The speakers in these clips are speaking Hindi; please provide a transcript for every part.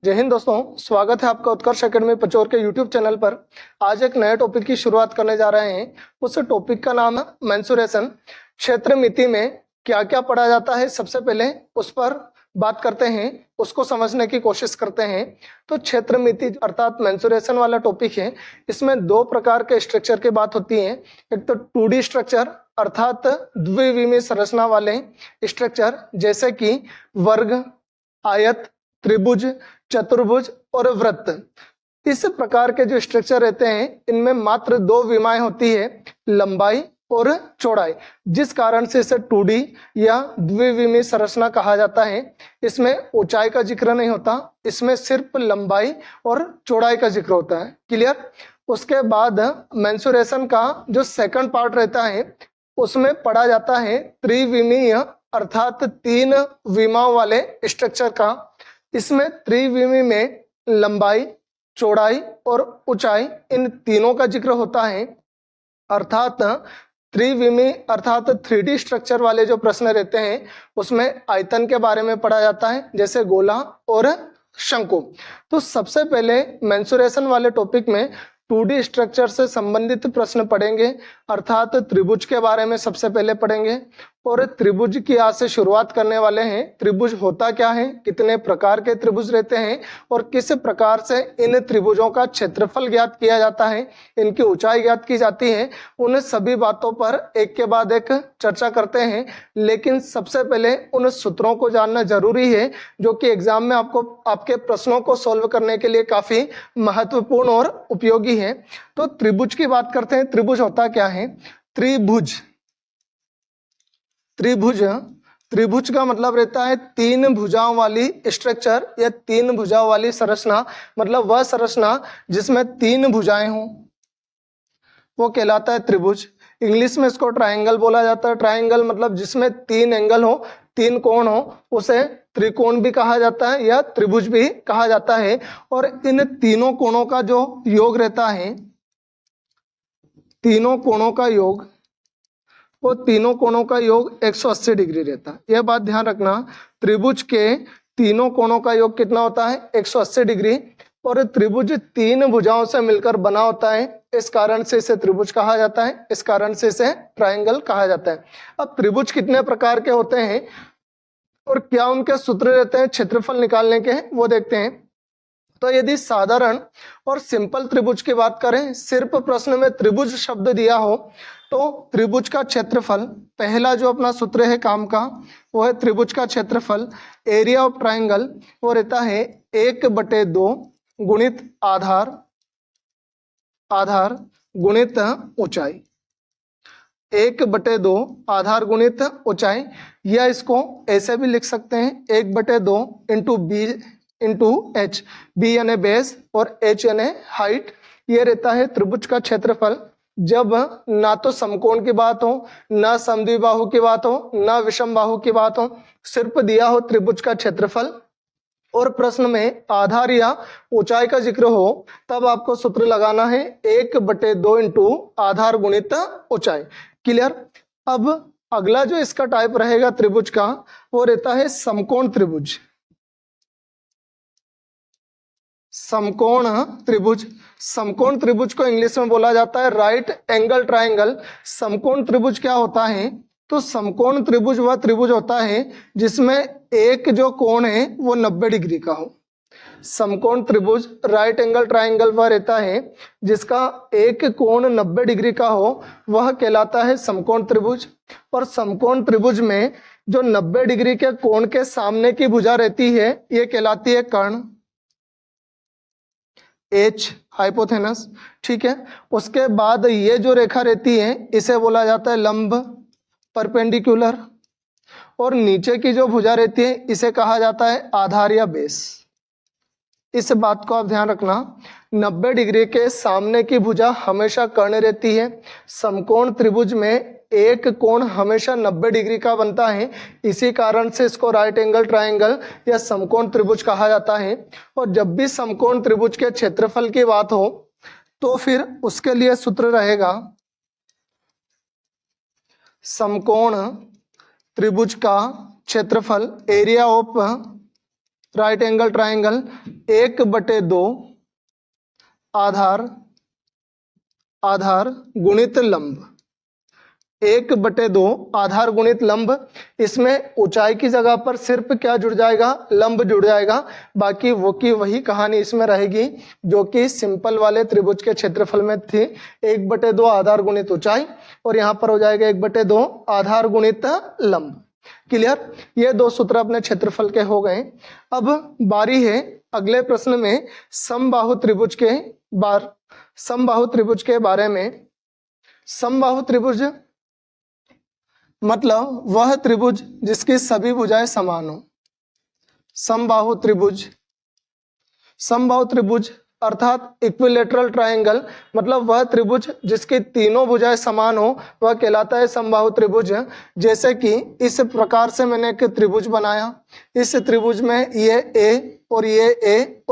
जय हिंद दोस्तों, स्वागत है आपका उत्कर्ष एकेडमी पचौर के यूट्यूब चैनल पर। आज एक नए टॉपिक की शुरुआत करने जा रहे हैं। उस टॉपिक का नाम है मेंसुरेशन। क्षेत्र मिति में क्या क्या पढ़ा जाता है, सबसे पहले उस पर बात करते हैं, उसको समझने की कोशिश करते हैं। तो क्षेत्र मिति अर्थात मेंसुरेशन वाला टॉपिक है। इसमें दो प्रकार के स्ट्रक्चर की बात होती है। एक तो 2D स्ट्रक्चर अर्थात द्विविमीय संरचना वाले स्ट्रक्चर, जैसे कि वर्ग, आयत, त्रिभुज, चतुर्भुज और वृत्त। इस प्रकार के जो स्ट्रक्चर रहते हैं इनमें मात्र दो विमाएं होती है, लंबाई और चौड़ाई, जिस कारण से इसे 2D या द्विविमीय संरचना कहा जाता है। इसमें ऊंचाई का जिक्र नहीं होता, इसमें सिर्फ लंबाई और चौड़ाई का जिक्र होता है। क्लियर। उसके बाद मेंसुरेशन का जो सेकंड पार्ट रहता है उसमें पढ़ा जाता है त्रिविमीय अर्थात 3 विमाओं वाले स्ट्रक्चर का। इसमें त्रिविमीय में लंबाई, चौड़ाई और ऊंचाई इन तीनों का जिक्र होता है। अर्थात त्रिविमीय अर्थात 3D स्ट्रक्चर वाले जो प्रश्न रहते हैं उसमें आयतन के बारे में पढ़ा जाता है, जैसे गोला और शंकु। तो सबसे पहले मेंसुरेशन वाले टॉपिक में 2D स्ट्रक्चर से संबंधित प्रश्न पढ़ेंगे, अर्थात त्रिभुज के बारे में सबसे पहले पढ़ेंगे। और त्रिभुज की आज से शुरुआत करने वाले हैं। त्रिभुज होता क्या है, कितने प्रकार के त्रिभुज रहते हैं और किस प्रकार से इन त्रिभुजों का क्षेत्रफल ज्ञात किया जाता है, इनकी ऊंचाई ज्ञात की जाती है, उन सभी बातों पर एक के बाद एक चर्चा करते हैं। लेकिन सबसे पहले उन सूत्रों को जानना जरूरी है जो कि एग्जाम में आपको आपके प्रश्नों को सॉल्व करने के लिए काफी महत्वपूर्ण और उपयोगी है। तो त्रिभुज की बात करते हैं। त्रिभुज होता क्या है? त्रिभुज का मतलब रहता है 3 भुजाओं वाली स्ट्रक्चर या 3 भुजाओं वाली संरचना। मतलब वह संरचना जिसमें 3 भुजाएं हों वो कहलाता है त्रिभुज। इंग्लिश में इसको ट्रायंगल बोला जाता है। ट्रायंगल मतलब जिसमें 3 एंगल हो, 3 कोण हो, उसे त्रिकोण भी कहा जाता है या त्रिभुज भी कहा जाता है। और इन तीनों कोणों का जो योग रहता है, तीनों कोणों का योग, वो तीनों कोणों का योग 180 डिग्री रहता है। यह बात ध्यान रखना, त्रिभुज के तीनों कोणों का योग कितना होता है? 180 डिग्री। और त्रिभुज 3 भुजाओं से मिलकर बना होता है, इस कारण से इसे त्रिभुज कहा जाता है, इस कारण से इसे ट्रायंगल कहा जाता है। अब त्रिभुज कितने प्रकार के होते हैं और क्या उनके सूत्र रहते हैं क्षेत्रफल निकालने के, वो देखते हैं। तो यदि साधारण और सिंपल त्रिभुज की बात करें, सिर्फ प्रश्न में त्रिभुज शब्द दिया हो, तो त्रिभुज का क्षेत्रफल, पहला जो अपना सूत्र है काम का वो है त्रिभुज का क्षेत्रफल। एरिया ऑफ ट्रायंगल वो रहता है 1/2 गुणित आधार गुणित ऊंचाई। 1/2 आधार गुणित ऊंचाई, या इसको ऐसे भी लिख सकते हैं 1/2 into B into H. B यानी बेस और एच यानी हाइट। ये रहता है त्रिभुज का क्षेत्रफल। जब ना तो समकोण की बात हो, ना समद्विबाहु की बात हो, ना विषम बाहु की बात हो, सिर्फ दिया हो त्रिभुज का क्षेत्रफल और प्रश्न में आधार या ऊंचाई का जिक्र हो, तब आपको सूत्र लगाना है 1/2 इंटू आधार गुणित ऊंचाई। क्लियर। अब अगला जो इसका टाइप रहेगा त्रिभुज का, वो रहता है समकोण त्रिभुज। समकोण त्रिभुज, समकोण त्रिभुज को इंग्लिश में बोला जाता है राइट एंगल ट्रायंगल। समकोण त्रिभुज क्या होता है? तो समकोण त्रिभुज वह त्रिभुज होता है जिसमें एक जो कोण है वो 90 डिग्री का हो। समकोण त्रिभुज राइट एंगल ट्रायंगल वह रहता है जिसका एक कोण 90 डिग्री का हो, वह कहलाता है समकोण त्रिभुज। और समकोण त्रिभुज में जो 90 डिग्री के कोण के सामने की भुजा रहती है ये कहलाती है कर्ण, एच हाइपोथेनस। ठीक है। उसके बाद ये जो रेखा रहती है इसे बोला जाता है लंब, परपेंडिकुलर। और नीचे की जो भुजा रहती है इसे कहा जाता है आधार या बेस। इस बात को आप ध्यान रखना, 90 डिग्री के सामने की भुजा हमेशा कर्ण रहती है। समकोण त्रिभुज में एक कोण हमेशा 90 डिग्री का बनता है, इसी कारण से इसको राइट एंगल ट्रायंगल या समकोण त्रिभुज कहा जाता है। और जब भी समकोण त्रिभुज के क्षेत्रफल की बात हो तो फिर उसके लिए सूत्र रहेगा समकोण त्रिभुज का क्षेत्रफल area of right angle triangle 1/2 आधार गुणित लंब, 1/2 आधार गुणित लंब। इसमें ऊंचाई की जगह पर सिर्फ क्या जुड़ जाएगा, लंब जुड़ जाएगा। बाकी वो की वही कहानी इसमें रहेगी जो कि सिंपल वाले त्रिभुज के क्षेत्रफल में थी, 1/2 आधार गुणित ऊंचाई, और यहाँ पर हो जाएगा 1/2 आधार गुणित लंब। क्लियर? ये दो सूत्र अपने क्षेत्रफल के हो गए। अब बारी है अगले प्रश्न में समबाहु त्रिभुज के बारे में। समबाहु त्रिभुज मतलब वह त्रिभुज जिसकी सभी भुजाएं समान हो। समबाहु त्रिभुज अर्थात इक्विलेटरल ट्रायंगल मतलब वह त्रिभुज जिसकी तीनों भुजाएं समान हो, वह कहलाता है समबाहु त्रिभुज। जैसे कि इस प्रकार से मैंने एक त्रिभुज बनाया, इस त्रिभुज में ये ए और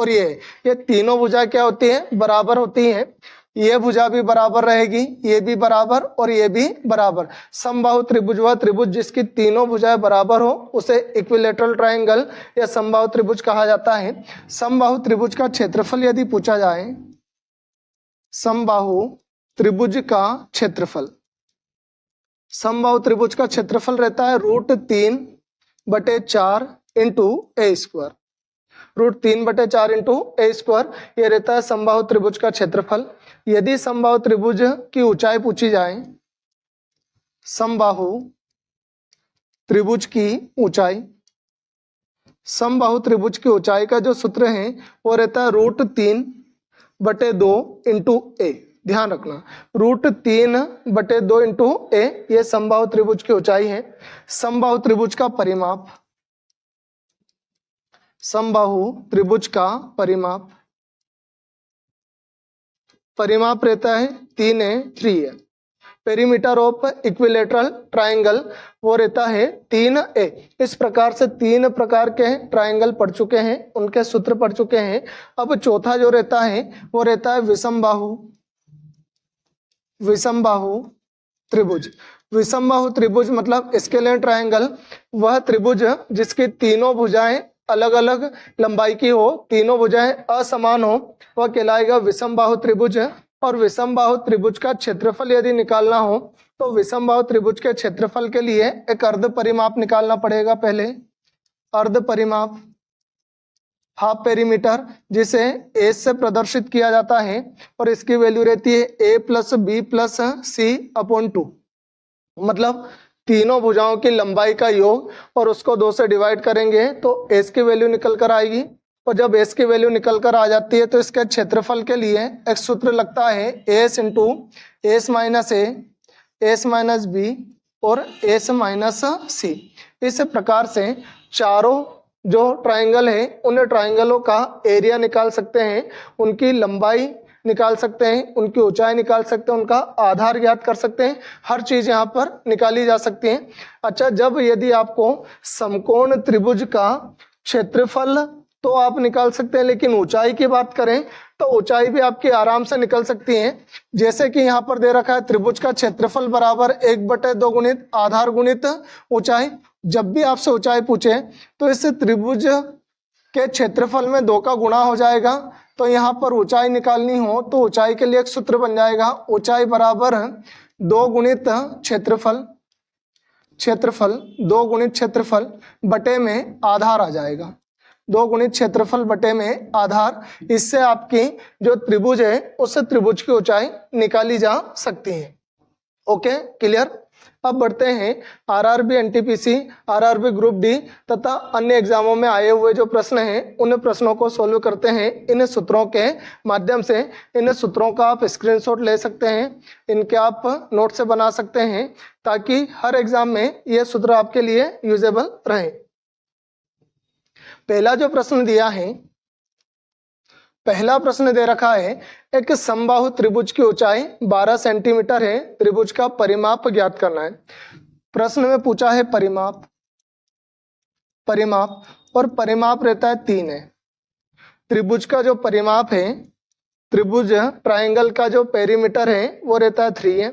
ये तीनों भुजाएं क्या होती है, बराबर होती हैं। ये भुजा भी बराबर रहेगी, ये भी बराबर और ये भी बराबर। समबाहु त्रिभुज वह त्रिभुज जिसकी तीनों भुजाएं बराबर हो, उसे इक्विलेटरल ट्रायंगल या समबाहु त्रिभुज कहा जाता है। समबाहु त्रिभुज का क्षेत्रफल यदि पूछा जाए, समबाहु त्रिभुज का क्षेत्रफल, समबाहु त्रिभुज का क्षेत्रफल रहता है √3/4 इंटू ए स्क्वायर। √3/4 इंटू ए स्क्वायर ये रहता है समबाहु त्रिभुज का क्षेत्रफल। यदि समबाहु त्रिभुज की ऊंचाई पूछी जाए, समबाहु त्रिभुज की ऊंचाई, समबाहु त्रिभुज की ऊंचाई का जो सूत्र है वो रहता है √3/2 इंटू ए। ध्यान रखना, √3/2 इंटू ए ये समबाहु त्रिभुज की ऊंचाई है। समबाहु त्रिभुज का परिमाप, समबाहु त्रिभुज का परिमाप रहता है 3a। Perimeter of equilateral triangle वो रहता है 3a। इस प्रकार से 3 प्रकार के ट्रायंगल पढ़ चुके हैं, उनके सूत्र पढ़ चुके हैं। अब चौथा जो रहता है वो रहता है विषमबाहु त्रिभुज। विषमबाहु त्रिभुज मतलब स्केलेन ट्रायंगल, वह त्रिभुज जिसकी तीनों भुजाएं अलग अलग लंबाई की हो, तीनों भुजाएं असमान हो, वह कहलाएगा विषमबाहु त्रिभुज। और विषमबाहु त्रिभुज का क्षेत्रफल यदि निकालना हो तो विषमबाहु त्रिभुज के क्षेत्रफल के लिए एक अर्ध परिमाप निकालना पड़ेगा। पहले अर्ध परिमाप, हाफ पेरीमीटर, जिसे ए से प्रदर्शित किया जाता है और इसकी वैल्यू रहती है a + b + c/2। मतलब तीनों भुजाओं की लंबाई का योग और उसको 2 से डिवाइड करेंगे तो एस की वैल्यू निकल कर आएगी। और जब एस की वैल्यू निकल कर आ जाती है तो इसके क्षेत्रफल के लिए एक सूत्र लगता है S into s minus a, s minus b और एस माइनस सी। इस प्रकार से चारों जो ट्राइंगल है उन ट्राइंगलों का एरिया निकाल सकते हैं, उनकी लंबाई निकाल सकते हैं, उनकी ऊंचाई निकाल सकते हैं, उनका आधार ज्ञात कर सकते हैं। हर चीज यहाँ पर निकाली जा सकती है। अच्छा, जब यदि आपको समकोण त्रिभुज का क्षेत्रफल तो आप निकाल सकते हैं, लेकिन ऊंचाई की बात करें तो ऊंचाई भी आपकी आराम से निकल सकती है। जैसे कि यहाँ पर दे रखा है त्रिभुज का क्षेत्रफल बराबर 1/2 गुणित आधार गुणित ऊंचाई। जब भी आपसे ऊंचाई पूछे तो इस त्रिभुज के क्षेत्रफल में 2 का गुणा हो जाएगा। तो यहाँ पर ऊंचाई निकालनी हो तो ऊंचाई के लिए एक सूत्र बन जाएगा, ऊंचाई बराबर 2 गुणित क्षेत्रफल, 2 गुणित क्षेत्रफल बटे में आधार आ जाएगा, 2 गुणित क्षेत्रफल बटे में आधार। इससे आपकी जो त्रिभुज है उस त्रिभुज की ऊंचाई निकाली जा सकती है। Okay, clear. अब बढ़ते हैं RRB, NTPC, RRB group D तथा अन्य एग्जामों में आए हुए जो प्रश्न हैं उन प्रश्नों को सोल्व करते हैं इन सूत्रों के माध्यम से। इन सूत्रों का आप स्क्रीनशॉट ले सकते हैं, इनके आप नोट से बना सकते हैं ताकि हर एग्जाम में ये सूत्र आपके लिए यूजेबल रहे। पहला जो प्रश्न दिया है, पहला प्रश्न दे रखा है एक समबाहु त्रिभुज की ऊंचाई 12 सेंटीमीटर है, त्रिभुज का परिमाप ज्ञात करना है। प्रश्न में पूछा है परिमाप और परिमाप रहता है 3 है। त्रिभुज का जो परिमाप है, त्रिभुज ट्रायंगल का जो पेरीमीटर है वो रहता है 3 है।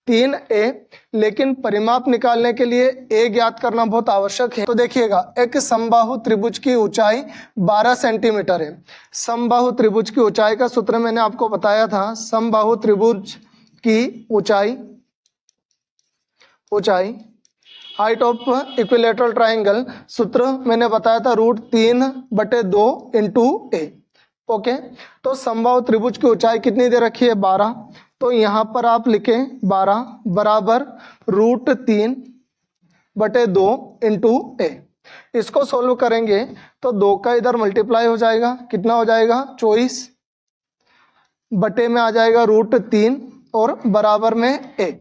3a, लेकिन परिमाप निकालने के लिए a ज्ञात करना बहुत आवश्यक है। तो देखिएगा, एक समबाहु त्रिभुज की ऊंचाई 12 सेंटीमीटर है। समबाहु त्रिभुज की ऊंचाई का सूत्र मैंने आपको बताया था। समबाहु त्रिभुज की ऊंचाई हाइट ऑफ इक्विलेटरल ट्राइंगल, सूत्र मैंने बताया था √3/2 इंटू a। ओके, तो समबाहु त्रिभुज की ऊंचाई कितनी दे रखी है? 12। तो यहाँ पर आप लिखें 12 बराबर √3/2 इंटू a। इसको सोल्व करेंगे तो 2 का इधर मल्टीप्लाई हो जाएगा, कितना हो जाएगा? 24 बटे में आ जाएगा √3 और बराबर में a।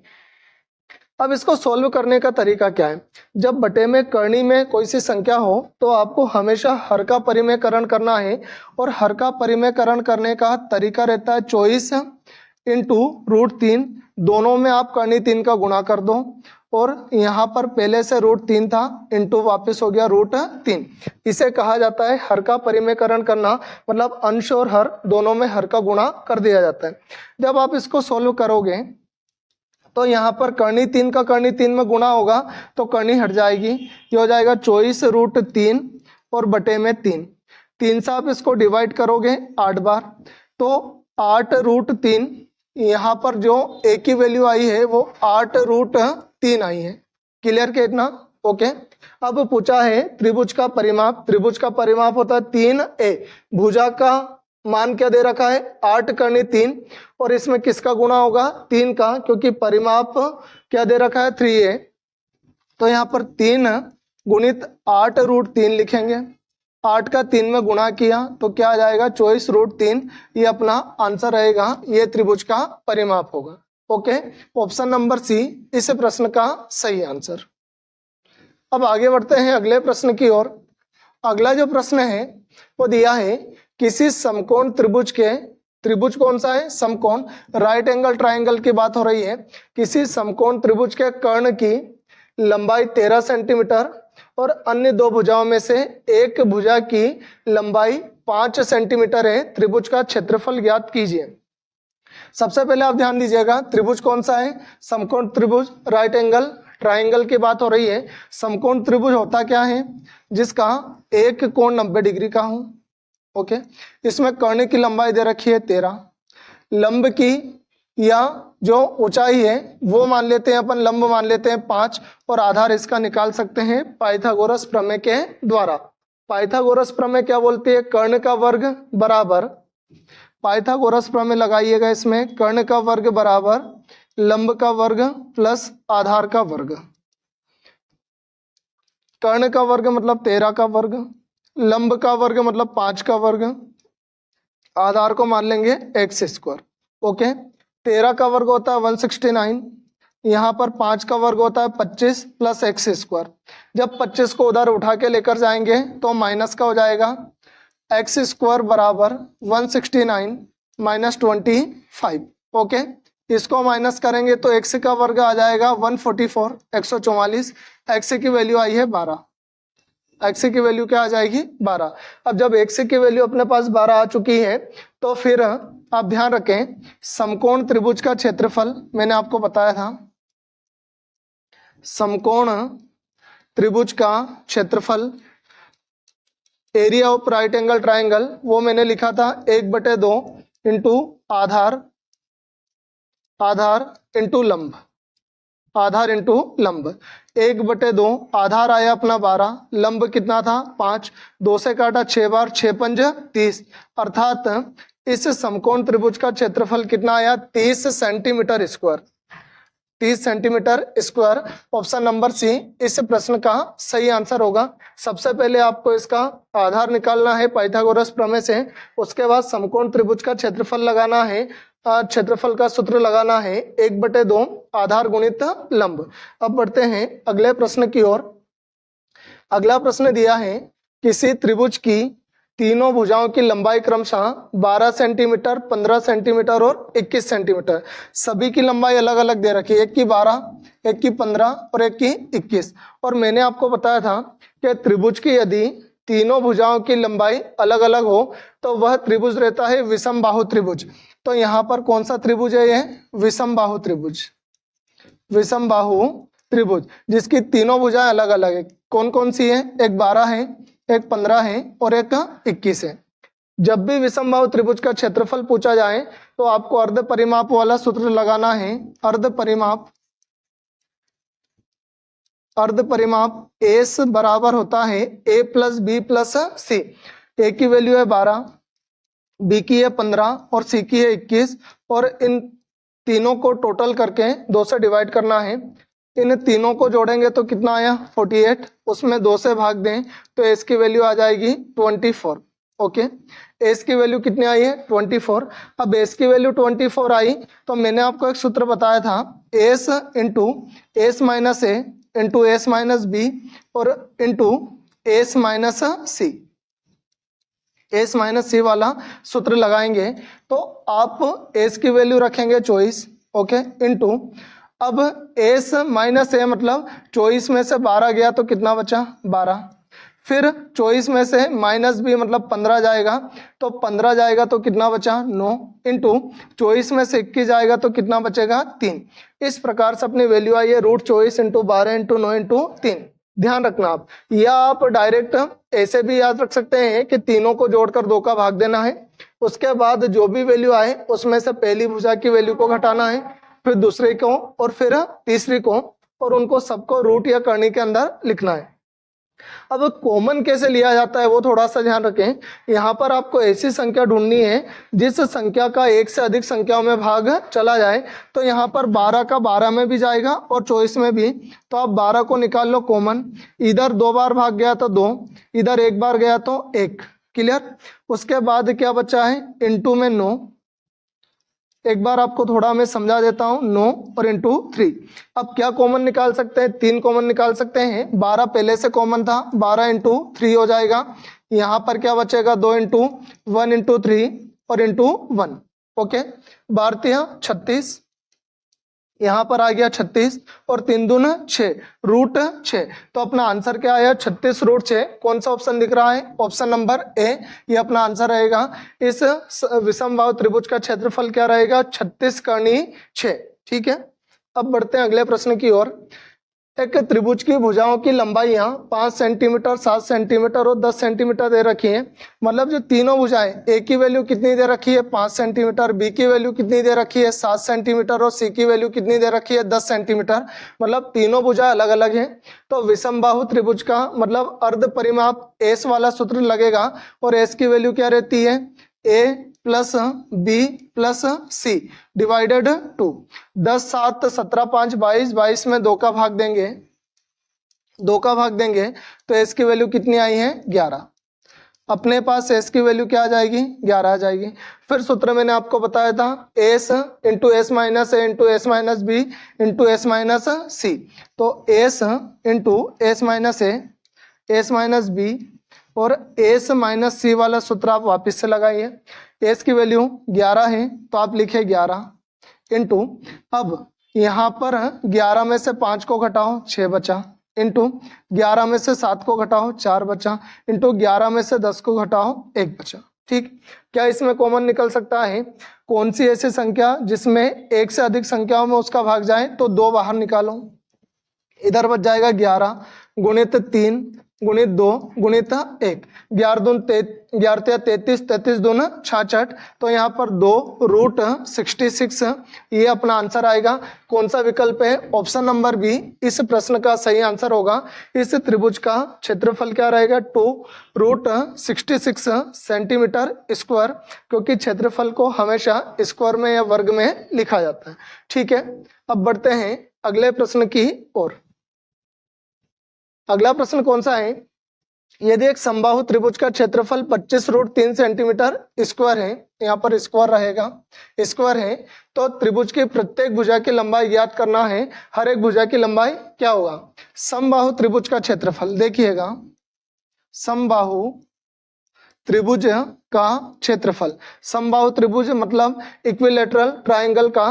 अब इसको सोल्व करने का तरीका क्या है? जब बटे में करनी में कोई सी संख्या हो तो आपको हमेशा हर का परिमेयकरण करना है, और हर का परिमेयकरण करने का तरीका रहता है 24 इंटू √3। दोनों में आप करनी 3 का गुणा कर दो, और यहाँ पर पहले से √3 था, इंटू वापस हो गया √3। इसे कहा जाता है हर का परिमेयकरण करना, मतलब अंश और हर दोनों में हर का गुणा कर दिया जाता है। जब आप इसको सोल्व करोगे तो यहाँ पर करनी 3 का करनी 3 में गुणा होगा तो करनी हट जाएगी, ये हो जाएगा 24 √3 और बटे में 3 से आप इसको डिवाइड करोगे 8 बार, तो 8 √3, यहाँ पर जो a की वैल्यू आई है वो 8 √3 आई है। क्लियर के इतना? ओके। अब पूछा है त्रिभुज का परिमाप। त्रिभुज का परिमाप होता है 3a। भुजा का मान क्या दे रखा है? 8 करनी 3, और इसमें किसका गुणा होगा? 3 का, क्योंकि परिमाप क्या दे रखा है? 3a। तो यहाँ पर 3 गुणित 8 √3 लिखेंगे। 8 का 3 में गुणा किया तो क्या आ जाएगा? 24 √3। ये अपना आंसर रहेगा, ये त्रिभुज का परिमाप होगा। ओके, ऑप्शन नंबर सी इस प्रश्न का सही आंसर। अब आगे बढ़ते हैं अगले प्रश्न की ओर। अगला जो प्रश्न है वो दिया है, किसी समकोण त्रिभुज के, त्रिभुज कौन सा है? समकोण, राइट एंगल ट्राइंगल की बात हो रही है। किसी समकोण त्रिभुज के कर्ण की लंबाई 13 सेंटीमीटर और अन्य 2 भुजाओं में से एक भुजा की लंबाई 5 सेंटीमीटर है। त्रिभुज का क्षेत्रफल ज्ञात कीजिए। सबसे पहले आप ध्यान दीजिएगा, त्रिभुज कौन सा है? समकोण त्रिभुज, राइट एंगल ट्राइंगल की बात हो रही है। समकोण त्रिभुज होता क्या है? जिसका एक कोण 90 डिग्री का हो। ओके, इसमें कर्ण की लंबाई दे रखी है 13, लंब की या जो ऊंचाई है वो मान लेते हैं अपन, लंब मान लेते हैं 5, और आधार इसका निकाल सकते हैं पाइथागोरस प्रमेय के द्वारा। पाइथागोरस प्रमेय क्या बोलती है? कर्ण का वर्ग बराबर, पाइथागोरस प्रमेय लगाइएगा इसमें, कर्ण का वर्ग बराबर लंब का वर्ग प्लस आधार का वर्ग। कर्ण का वर्ग मतलब 13 का वर्ग, लंब का वर्ग मतलब 5 का वर्ग, आधार को मान लेंगे x²। ओके, 13 का वर्ग होता है 169, यहाँ पर 5 का वर्ग होता है 25 प्लस x²। जब 25 को उधर उठा के लेकर जाएंगे तो माइनस का हो जाएगा, x² बराबर 169 माइनस 25। ओके, इसको माइनस करेंगे तो x का वर्ग आ जाएगा 144, 144। x की वैल्यू आई है 12, x की वैल्यू क्या आ जाएगी? 12। अब जब x की वैल्यू अपने पास 12 आ चुकी है तो फिर आप ध्यान रखें, समकोण त्रिभुज का क्षेत्रफल मैंने आपको बताया था, समकोण त्रिभुज का क्षेत्रफल, area of right angle triangle, वो मैंने लिखा था 1/2 इंटू आधार, आधार इंटू लंब, आधार इंटू लंब। 1/2, आधार आया अपना 12, लंब कितना था? 5, 2 से काटा 6 बार, 6 पंज 30, अर्थात इस समकोण त्रिभुज का क्षेत्रफल कितना आया? 30 centimetre square, 30 centimetre square. Option number C इस प्रश्न का सही आंसर होगा। सबसे पहले आपको इसका आधार निकालना है पाइथागोरस प्रमेय से, उसके बाद समकोण त्रिभुज का क्षेत्रफल लगाना है, क्षेत्रफल का सूत्र लगाना है 1/2 आधार गुणित लंब। अब बढ़ते हैं अगले प्रश्न की ओर। अगला प्रश्न दिया है, किसी त्रिभुज की तीनों भुजाओं की लंबाई क्रमशः 12 सेंटीमीटर, 15 सेंटीमीटर और 21 सेंटीमीटर। सभी की लंबाई अलग अलग दे रखी है, एक की 12, एक की 15 और एक की 21। और मैंने आपको बताया था कि त्रिभुज की यदि तीनों भुजाओं की लंबाई अलग अलग हो तो वह त्रिभुज रहता है विषम बाहु त्रिभुज। तो यहाँ पर कौन सा त्रिभुज है? ये विषम बाहु त्रिभुज। विषमबाहु त्रिभुज जिसकी तीनों भुजाएं अलग अलग है। कौन कौन सी है? एक 12 है, एक 15 है और एक 21 है। जब भी विषमबाहु त्रिभुज का क्षेत्रफल पूछा जाए तो आपको अर्ध परिमाप वाला सूत्र लगाना है। अर्ध परिमाप एस बराबर होता है ए प्लस बी प्लस सी। ए की वैल्यू है 12, बी की है 15 और सी की है 21 और इन तीनों को टोटल करके 2 से डिवाइड करना है। इन तीनों को जोड़ेंगे तो कितना आया? 48। उसमें 2 से भाग दें तो एस की वैल्यू आ जाएगी 24। ओके, एस की वैल्यू कितनी आई है? 24। अब एस की वैल्यू 24 आई तो मैंने आपको एक सूत्र बताया था, s into s minus a into s minus b और इंटू एस माइनस सी। एस माइनस सी वाला सूत्र लगाएंगे तो आप एस की वैल्यू रखेंगे 24। ओके, इंटू अब एस माइनस ए मतलब 24 में से 12 गया तो कितना बचा? 12। फिर 24 में से माइनस बी मतलब 15 जाएगा तो 15 जाएगा तो कितना बचा? 9 इंटू 24 में से 21 जाएगा तो कितना बचेगा? 3। इस प्रकार से अपनी वैल्यू आई है √24 इंटू 12 इंटू 9 इंटू 3। ध्यान रखना आप, या आप डायरेक्ट ऐसे भी याद रख सकते हैं कि तीनों को जोड़कर 2 का भाग देना है। उसके बाद जो भी वैल्यू आए उसमें से पहली भुजा की वैल्यू को घटाना है, फिर दूसरे को और फिर तीसरी को, और उनको सबको रूट या करनी के अंदर लिखना है। अब कॉमन कैसे लिया जाता है वो थोड़ा सा ध्यान रखें। यहाँ पर आपको ऐसी संख्या ढूंढनी है जिस संख्या का एक से अधिक संख्याओं में भाग चला जाए। तो यहाँ पर 12 का 12 में भी जाएगा और 24 में भी। तो आप 12 को निकाल लो कॉमन, इधर 2 बार भाग गया तो 2, इधर 1 बार गया तो 1। क्लियर? उसके बाद क्या बचा है? इंटू में 9। एक बार आपको थोड़ा मैं समझा देता हूं, 9 और इंटू 3। अब क्या कॉमन निकाल सकते हैं? 3 कॉमन निकाल सकते हैं। 12 पहले से कॉमन था, 12 इंटू 3 हो जाएगा। यहाँ पर क्या बचेगा? 2 इंटू 1 इंटू 3 और इंटू 1। ओके, 12 36, यहाँ पर आ गया 36 और 3 दूना 6, √6। तो अपना आंसर क्या आया? 36 √6। कौन सा ऑप्शन दिख रहा है? ऑप्शन नंबर ए, ये अपना आंसर रहेगा। इस विषमबाहु त्रिभुज का क्षेत्रफल क्या रहेगा? 36 करनी 6। ठीक है, अब बढ़ते हैं अगले प्रश्न की ओर। एक त्रिभुज की भुजाओं की लंबाई यहाँ 5 सेंटीमीटर, 7 सेंटीमीटर और 10 सेंटीमीटर दे रखी है। मतलब जो तीनों भुजाएं, ए की वैल्यू कितनी दे रखी है? 5 सेंटीमीटर, बी की वैल्यू कितनी दे रखी है? 7 सेंटीमीटर और सी की वैल्यू कितनी दे रखी है? 10 सेंटीमीटर। मतलब तीनों भुजाएं अलग अलग हैं। तो विषमबाहु त्रिभुज का मतलब अर्ध परिमाप एस वाला सूत्र लगेगा और एस की वैल्यू क्या रहती है? A plus B plus C divided 2। 10 7 17 5 22, 22 में 2 का भाग देंगे, 2 का भाग देंगे तो एस की वैल्यू कितनी आई है? 11। अपने पास एस की वैल्यू क्या आ जाएगी? 11 आ जाएगी। फिर सूत्र मैंने आपको बताया था, s into s minus a into s minus b into s minus c. तो s into s minus a, s minus b और एस माइनस सी वाला सूत्र आप वापस से लगाइए। एस की वैल्यू 11 है तो आप लिखे 11 इंटू, अब यहाँ पर 11 में से 5 को घटाओ 6 बचा, इंटू 11 में से 7 को घटाओ 4 बचा, इंटू 11 में से 10 को घटाओ 1 बचा। ठीक, क्या इसमें कॉमन निकल सकता है? कौन सी ऐसी संख्या जिसमें एक से अधिक संख्याओं में उसका भाग जाए? तो 2 बाहर निकालो। इधर बच जाएगा 11 गुणित 3 गुणित 2 गुणित 1, 11 दून 33, 33 दून 66। तो यहाँ पर 2 √66 ये अपना आंसर आएगा। कौन सा विकल्प है? ऑप्शन नंबर बी इस प्रश्न का सही आंसर होगा। इस त्रिभुज का क्षेत्रफल क्या रहेगा? 2 √66 सेंटीमीटर स्क्वायर, क्योंकि क्षेत्रफल को हमेशा स्क्वायर में या वर्ग में लिखा जाता है। ठीक है, अब बढ़ते हैं अगले प्रश्न की ओर। अगला प्रश्न कौन सा है? यदि एक समबाहु त्रिभुज का क्षेत्रफल 25 √3 सेंटीमीटर स्क्वायर है, यहाँ पर स्क्वायर रहेगा, स्क्वायर है, तो त्रिभुज की प्रत्येक भुजा की लंबाई ज्ञात करना है। हर एक भुजा की लंबाई क्या होगा? समबाहु त्रिभुज का क्षेत्रफल देखिएगा, समबाहु त्रिभुज का क्षेत्रफल, समबाहु त्रिभुज मतलब इक्विलेटरल ट्रायंगल का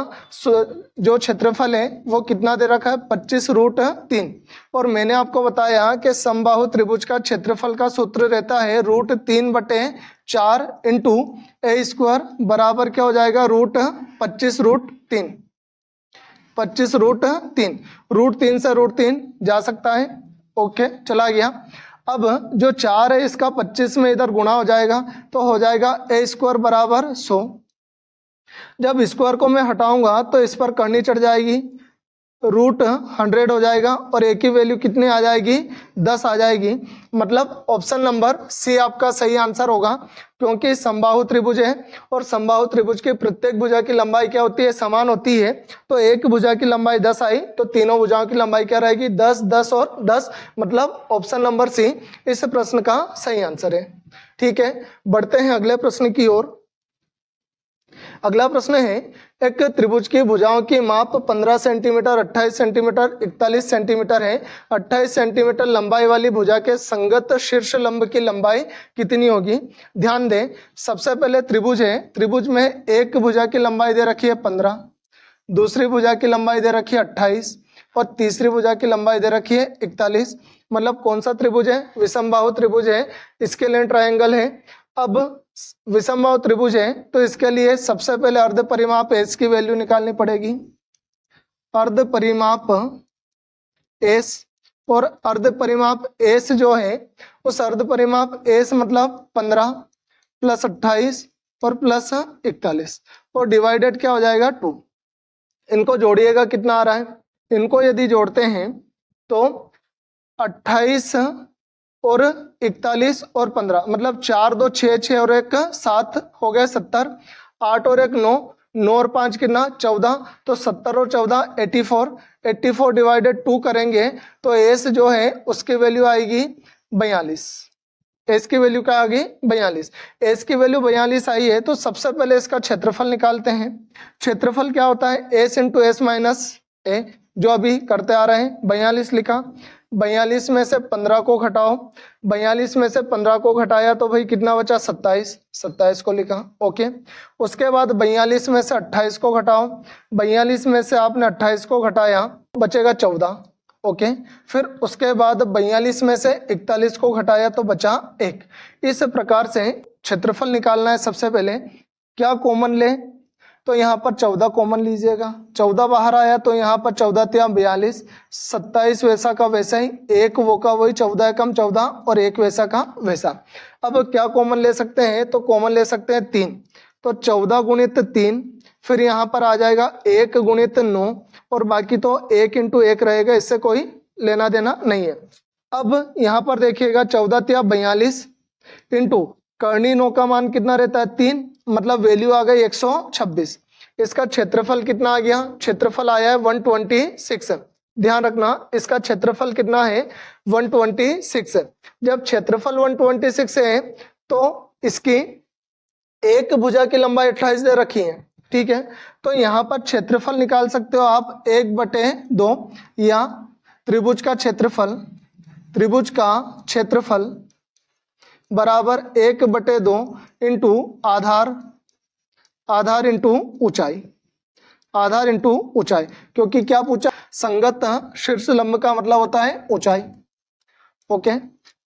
जो क्षेत्रफल है वो कितना दे रखा है? 25 √3। और मैंने आपको बताया कि समबाहु त्रिभुज का क्षेत्रफल का सूत्र रहता है √3/4 इंटू ए स्क्वायर बराबर क्या हो जाएगा? √25 √3। 25 √3, √3 से √3 जा सकता है। ओके, चला गया। अब जो 4 है इसका 25 में इधर गुणा हो जाएगा तो हो जाएगा a² बराबर 100। जब स्क्वायर को मैं हटाऊंगा तो इस पर करनी चढ़ जाएगी, √100 हो जाएगा और a की वैल्यू कितनी आ जाएगी, 10 आ जाएगी। मतलब ऑप्शन नंबर सी आपका सही आंसर होगा, क्योंकि समबाहु त्रिभुज है और समबाहु त्रिभुज की प्रत्येक भुजा की लंबाई क्या होती है, समान होती है। तो एक भुजा की लंबाई 10 आई तो तीनों भुजाओं की लंबाई क्या रहेगी, 10, 10 और 10। मतलब ऑप्शन नंबर सी इस प्रश्न का सही आंसर है। ठीक है, बढ़ते हैं अगले प्रश्न की ओर। अगला प्रश्न है, एक त्रिभुज की भुजाओं की माप 15 सेंटीमीटर, 28 सेंटीमीटर, 41 सेंटीमीटर है। 28 सेंटीमीटर लंबाई वाली भुजा के संगत शीर्ष लंब की लंबाई कितनी होगी। ध्यान दें, सबसे पहले त्रिभुज है, त्रिभुज में एक भुजा की लंबाई दे रखी है 15, दूसरी भुजा की लंबाई दे रखी है 28 और तीसरी भुजा की लंबाई दे रखी है 41। मतलब कौन सा त्रिभुज है, विषमबाहु त्रिभुज है, स्केलेन ट्रायंगल है। अब विषमबाहु त्रिभुज है तो इसके लिए सबसे पहले अर्ध परिमाप एस की वैल्यू निकालनी पड़ेगी। अर्ध परिमाप एस, और अर्ध परिमाप एस जो है उस अर्ध परिमाप एस मतलब 15 + 28 और +41 और डिवाइडेड क्या हो जाएगा 2। इनको जोड़िएगा, कितना आ रहा है, इनको यदि जोड़ते हैं तो 28 और 41 और 15 मतलब 4, 2, 6, 6 और 1 7 हो गए 70, 8 और 1 9, 9 और 5 कितना 14, तो 70 और 14 84, 84 डिवाइडेड 2 करेंगे तो एस जो है उसकी वैल्यू आएगी 42। एस की वैल्यू क्या आ गई 42। एस की वैल्यू 42 आई है तो सबसे पहले इसका क्षेत्रफल निकालते हैं। क्षेत्रफल क्या होता है, एस इंटू एस माइनस ए, जो अभी करते आ रहे हैं। 42 लिखा, 42 में से 15 को घटाओ, 42 में से 15 को घटाया तो भाई कितना बचा 27, 27 को लिखा। ओके, उसके बाद 42 में से 28 को घटाओ, 42 में से आपने 28 को घटाया बचेगा 14। ओके, फिर उसके बाद 42 में से 41 को घटाया तो बचा 1। इस प्रकार से क्षेत्रफल निकालना है। सबसे पहले क्या कॉमन ले, तो यहाँ पर 14 कॉमन लीजिएगा, 14 बाहर आया तो यहाँ पर 14 × 42, 27 वैसा का वैसा ही, एक वो का वही, 14 कम 14 और एक वैसा का वैसा। अब क्या कॉमन ले सकते हैं, तो कॉमन ले सकते हैं 3, तो 14 × 3, फिर यहाँ पर आ जाएगा 1 × 9 और बाकी तो 1 × 1 रहेगा, इससे कोई लेना देना नहीं है। अब यहाँ पर देखिएगा 14 × 42 इंटू कर्णी 9 का मान कितना रहता है 3, मतलब वैल्यू आ गई 126। इसका क्षेत्रफल कितना आ गया, क्षेत्रफल आया है 126। ध्यान रखना इसका क्षेत्रफल कितना है 126 है। जब क्षेत्रफल 126 है तो इसकी एक भुजा की लंबाई 28 दे रखी है। ठीक है, तो यहाँ पर क्षेत्रफल निकाल सकते हो आप 1/2 या त्रिभुज का क्षेत्रफल बराबर 1/2 इंटू आधार इंटू ऊंचाई, आधार इंटू ऊंचाई, क्योंकि क्या पूछा, संगत शीर्ष लंब का मतलब होता है ऊंचाई। ओके,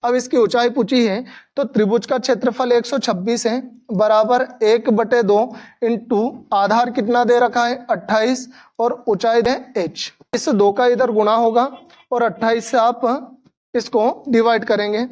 अब इसकी ऊंचाई पूछी है तो त्रिभुज का क्षेत्रफल 126 है बराबर 1/2 इंटू आधार कितना दे रखा है 28 और ऊंचाई है h। इस 2 का इधर गुणा होगा और 28 से आप इसको डिवाइड करेंगे,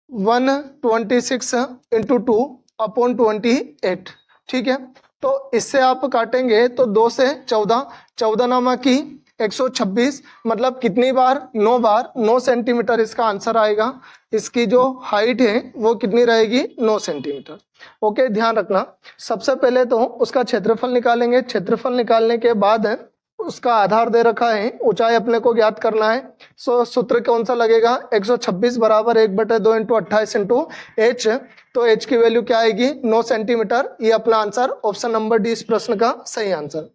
126 इंटू 2/28। ठीक है, तो इससे आप काटेंगे तो 2 से 14, 14 नामा की 126, मतलब कितनी बार 9 बार, 9 सेंटीमीटर इसका आंसर आएगा। इसकी जो हाइट है वो कितनी रहेगी 9 सेंटीमीटर। ओके, ध्यान रखना सबसे पहले तो उसका क्षेत्रफल निकालेंगे, क्षेत्रफल निकालने के बाद उसका आधार दे रखा है, ऊंचाई अपने को ज्ञात करना है। सो सूत्र कौन सा लगेगा, 126 बराबर 1/2 इंटू 28 इंटू एच, तो एच की वैल्यू क्या आएगी 9 सेंटीमीटर। ये अपना आंसर ऑप्शन नंबर डी इस प्रश्न का सही आंसर।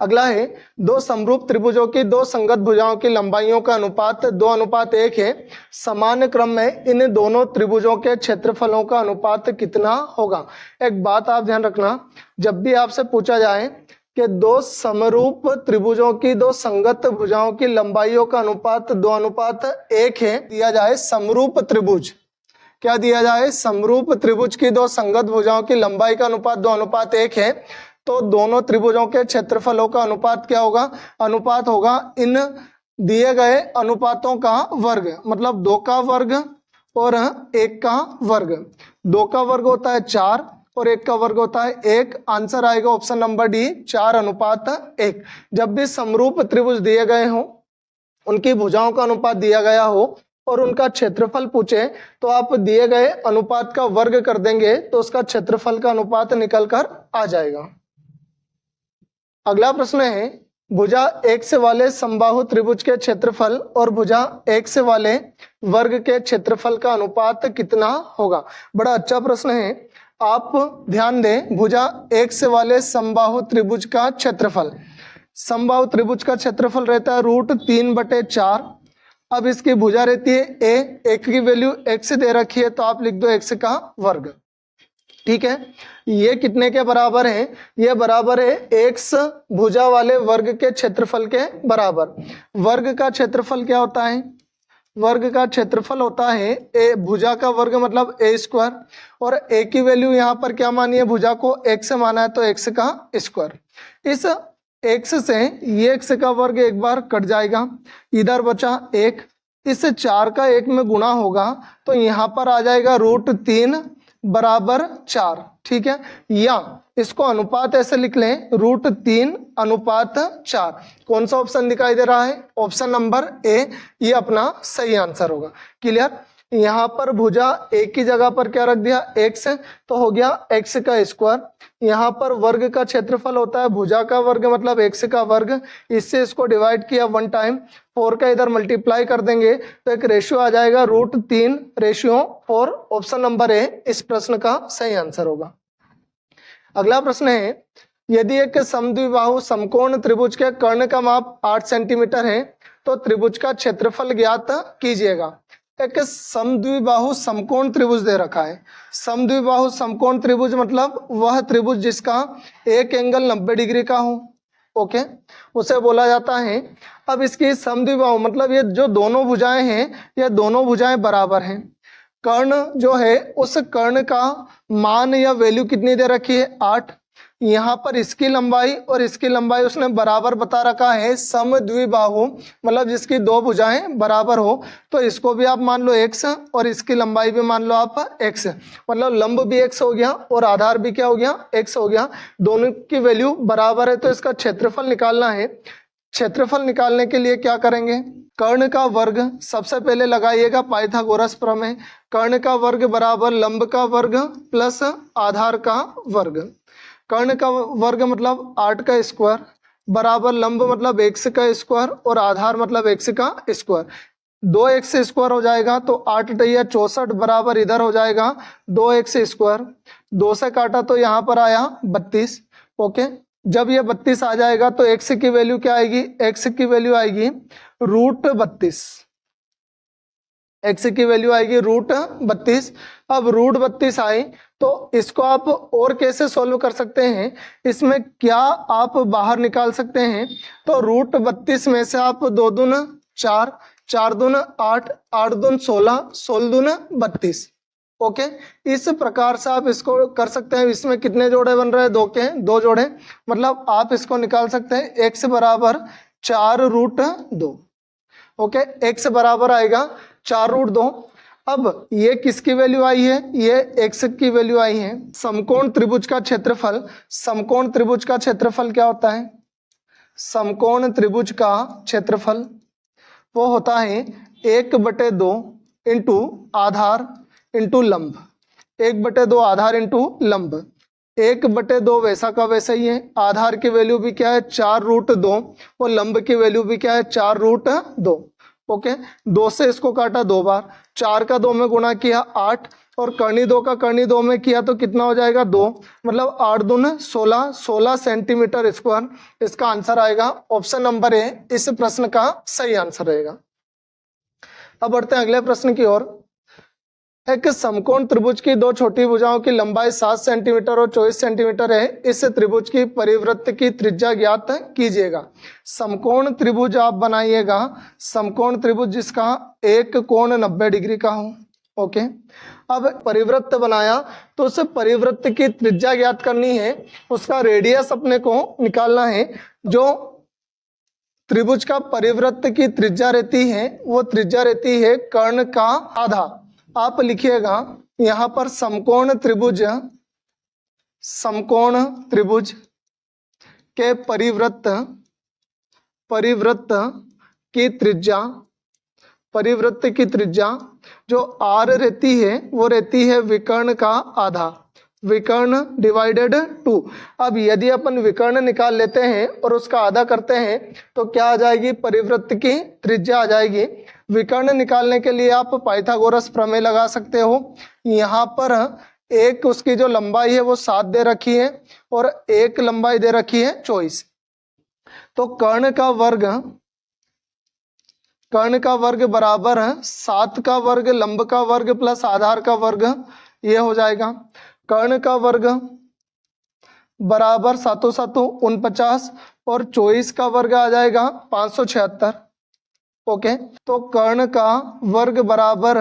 अगला है, दो समरूप त्रिभुजों की दो संगत भुजाओं की लंबाइयों का अनुपात 2:1 है। समान क्रम में इन दोनों त्रिभुजों के क्षेत्रफलों का अनुपात कितना होगा। एक बात आप ध्यान रखना, जब भी आपसे पूछा जाए कि दो समरूप त्रिभुजों की दो संगत भुजाओं की लंबाइयों का अनुपात 2:1 है, दिया जाए समरूप त्रिभुज, क्या दिया जाए, समरूप त्रिभुज की दो संगत भुजाओं की लंबाई का अनुपात 2:1 है, तो दोनों त्रिभुजों के क्षेत्रफलों का अनुपात क्या होगा? अनुपात होगा इन दिए गए अनुपातों का वर्ग, मतलब 2 का वर्ग और 1 का वर्ग। 2 का वर्ग होता है 4 और 1 का वर्ग होता है 1। आंसर आएगा ऑप्शन नंबर डी, 4:1। जब भी समरूप त्रिभुज दिए गए हों, उनकी भुजाओं का अनुपात दिया गया हो और उनका क्षेत्रफल पूछे, तो आप दिए गए अनुपात का वर्ग कर देंगे तो उसका क्षेत्रफल का अनुपात निकल कर आ जाएगा। अगला प्रश्न है, भुजा x वाले समबाहु त्रिभुज के क्षेत्रफल और भुजा x वाले वर्ग के क्षेत्रफल का अनुपात कितना होगा? बड़ा अच्छा प्रश्न है, आप ध्यान दें। भुजा x वाले समबाहु त्रिभुज का क्षेत्रफल, समबाहु त्रिभुज का क्षेत्रफल रहता है √3/4। अब इसकी भुजा रहती है a, एक की वैल्यू x दे रखी है तो आप लिख दो x का वर्ग। ठीक है, ये कितने के बराबर है? ये बराबर है x भुजा वाले वर्ग के क्षेत्रफल के बराबर। वर्ग का क्षेत्रफल क्या होता है? वर्ग का क्षेत्रफल होता है a, भुजा का वर्ग मतलब a², और a की वैल्यू यहाँ पर क्या मानी है? भुजा को x माना है तो x का स्क्वायर। इस x से ये x का वर्ग एक बार कट जाएगा, इधर बचा 1। इस 4 का 1 में गुणा होगा तो यहाँ पर आ जाएगा √3/4। ठीक है, या इसको अनुपात ऐसे लिख लें √3/4। कौन सा ऑप्शन दिखाई दे रहा है? ऑप्शन नंबर ए, ये अपना सही आंसर होगा। क्लियर? यहाँ पर भुजा एक की जगह पर क्या रख दिया? x, तो हो गया x का स्क्वायर। यहाँ पर वर्ग का क्षेत्रफल होता है भुजा का वर्ग मतलब x का वर्ग, इससे इसको डिवाइड किया 1 टाइम, 4 का इधर मल्टीप्लाई कर देंगे तो एक रेशियो आ जाएगा √3/4। ऑप्शन नंबर ए इस प्रश्न का सही आंसर होगा। अगला प्रश्न है, यदि एक समद्विबाहु समकोण त्रिभुज के कर्ण का माप 8 सेंटीमीटर है तो त्रिभुज का क्षेत्रफल ज्ञात कीजिएगा। एक समद्विबाहु समकोण त्रिभुज दे रखा है। समद्विबाहु समकोण त्रिभुज मतलब वह त्रिभुज जिसका एक एंगल 90 डिग्री का हो, ओके, उसे बोला जाता है। अब इसकी समद्विबाहु मतलब ये जो दोनों भुजाएं हैं, ये दोनों भुजाएं बराबर हैं। कर्ण जो है उस कर्ण का मान या वैल्यू कितनी दे रखी है? 8। यहाँ पर इसकी लंबाई और इसकी लंबाई उसने बराबर बता रखा है। समद्विबाहु मतलब जिसकी दो भुजाएं बराबर हो, तो इसको भी आप मान लो x और इसकी लंबाई भी मान लो आप x, मतलब लंब भी x हो गया और आधार भी क्या हो गया? x हो गया। दोनों की वैल्यू बराबर है तो इसका क्षेत्रफल निकालना है। क्षेत्रफल निकालने के लिए क्या करेंगे? कर्ण का वर्ग सबसे पहले लगाइएगा, पाइथागोरस प्रमेय। कर्ण का वर्ग बराबर लंब का वर्ग प्लस आधार का वर्ग। कर्ण का वर्ग मतलब 8 का स्क्वायर बराबर लंब मतलब x का स्क्वायर और आधार मतलब x का स्क्वायर। 2x स्क्वायर हो जाएगा तो 8 × 64 बराबर इधर हो जाएगा 2x स्क्वायर। 2 से काटा तो यहाँ पर आया 32। ओके, जब ये 32 आ जाएगा तो x की वैल्यू क्या आएगी? x की वैल्यू आएगी √32। x की वैल्यू आएगी √32। अब √32 आई तो इसको आप और कैसे सॉल्व कर सकते हैं? इसमें क्या आप बाहर निकाल सकते हैं? तो √32 में से आप 2 दूना 4, 4 दूना 8, 8 दून 16, 16 दूना 32। ओके, इस प्रकार से आप इसको कर सकते हैं। इसमें कितने जोड़े बन रहे हैं? 2 के 2 जोड़े, मतलब आप इसको निकाल सकते हैं x बराबर 4√2। ओके, x बराबर आएगा 4√2। अब ये किसकी वैल्यू आई है? ये x की वैल्यू आई है। समकोण त्रिभुज का क्षेत्रफल, समकोण त्रिभुज का क्षेत्रफल क्या होता है? समकोण त्रिभुज का क्षेत्रफल वो होता है 1/2 इंटू आधार इंटू लंब। 1/2 आधार इंटू लंब। 1/2 वैसा का वैसा ही है। आधार की वैल्यू भी क्या है? 4√2 और लंब की वैल्यू भी क्या है? 4√2। ओके, 2 से इसको काटा 2 बार, 4 का 2 में गुणा किया 8 और कर्णी 2 का कर्णी 2 में किया तो कितना हो जाएगा? 2, मतलब 8 दून 16, 16 सेंटीमीटर स्क्वायर। इसका आंसर आएगा ऑप्शन नंबर ए, इस प्रश्न का सही आंसर रहेगा। अब बढ़ते हैं अगले प्रश्न की ओर। एक समकोण त्रिभुज की 2 छोटी भुजाओं की लंबाई 7 सेंटीमीटर और 24 सेंटीमीटर है। इस त्रिभुज की परिवृत्त की त्रिज्या ज्ञात कीजिएगा। समकोण त्रिभुज आप बनाइएगा, समकोण त्रिभुज जिसका एक कोण 90 डिग्री का हो। ओके। अब परिवृत्त बनाया तो उस परिवृत्त की त्रिज्या ज्ञात करनी है, उसका रेडियस अपने को निकालना है। जो त्रिभुज का परिवृत्त की त्रिज्या रहती है वो त्रिज्या रहती है कर्ण का आधा। आप लिखिएगा यहाँ पर समकोण त्रिभुज के परिवृत्त की त्रिज्या जो r रहती है वो रहती है विकर्ण का आधा, विकर्ण डिवाइडेड 2। अब यदि अपन विकर्ण निकाल लेते हैं और उसका आधा करते हैं तो क्या आ जाएगी, परिवृत्त की त्रिज्या आ जाएगी। विकर्ण निकालने के लिए आप पाइथागोरस प्रमेय लगा सकते हो। यहाँ पर एक उसकी जो लंबाई है वो 7 दे रखी है और एक लंबाई दे रखी है 24। तो कर्ण का वर्ग बराबर 7 का वर्ग लंब का वर्ग प्लस आधार का वर्ग, ये हो जाएगा। कर्ण का वर्ग बराबर 7 7 49 और 24 का वर्ग आ जाएगा 576। ओके, तो कर्ण का वर्ग बराबर